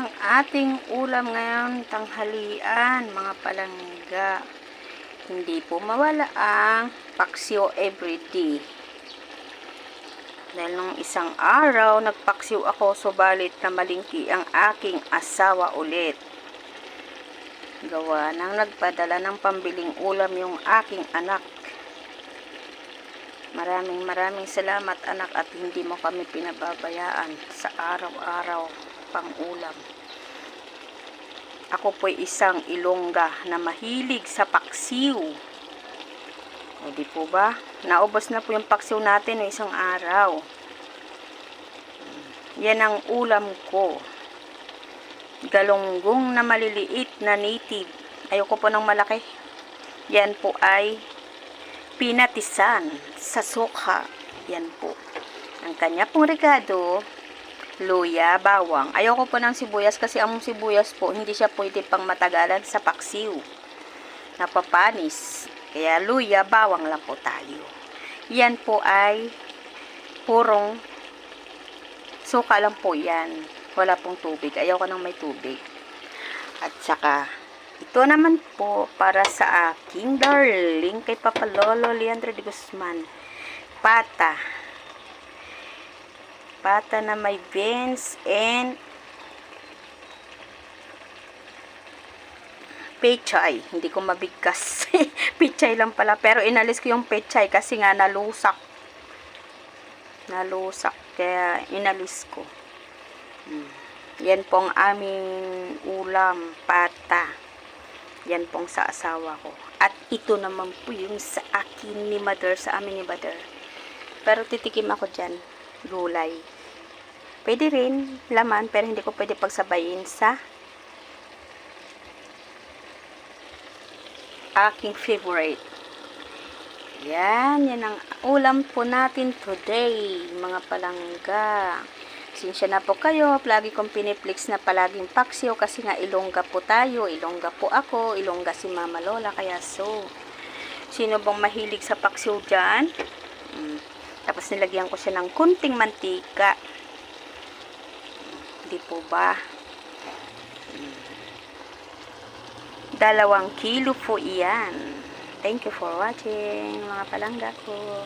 Ang ating ulam ngayon tanghalian, mga palangga. Hindi po mawala ang paksiw everyday. Dahil nung isang araw, nagpaksiw ako, subalit na malingki ang aking asawa ulit. Gawa nang nagpadala ng pambiling ulam yung aking anak. Maraming salamat anak, at hindi mo kami pinababayaan sa araw-araw pang ulam. Ako po'y isang Ilongga na mahilig sa paksiw. O di po ba? Naubos na po yung paksiw natin ng isang araw. Yan ang ulam ko. Galunggong na maliliit na native. Ayoko po ng malaki. Yan po ay pinatisan sa suka. Yan po. Ang kanya pong regado, luya, bawang. Ayoko po ng sibuyas kasi ang sibuyas po, hindi siya pwede pang matagalan sa paksiw. Napapanis. Kaya luya, bawang lang po tayo. Yan po ay purong suka lang po yan. Wala pong tubig. Ayoko nang may tubig. At saka, ito naman po para sa aking darling kay Papa Lolo Leandro de Guzman. Pata. Pata na may beans and pechay. Hindi ko mabigkas. Pechay lang pala. Pero inalis ko yung pechay kasi nga nalusak. Nalusak. Kaya inalis ko. Yan pong aming ulam, pata. Yan pong sa asawa ko. At ito naman po yung sa akin ni Mother, sa amin ni Mother. Pero titikim ako dyan. Gulay. Pwede rin laman, pero hindi ko pwede pagsabayin sa aking favorite. Yan ang ulam po natin today, mga palangga. Sinsya na po kayo, lagi kong piniplex na palaging paksiw kasi nga Ilongga po tayo, Ilongga po ako, Ilongga si Mama Lola, kaya so. Sino bang mahilig sa paksiw dyan? Tapos nilagyan ko siya ng kunting mantika. Di po ba? 2 kilo po iyan. Thank you for watching, mga palangga ko.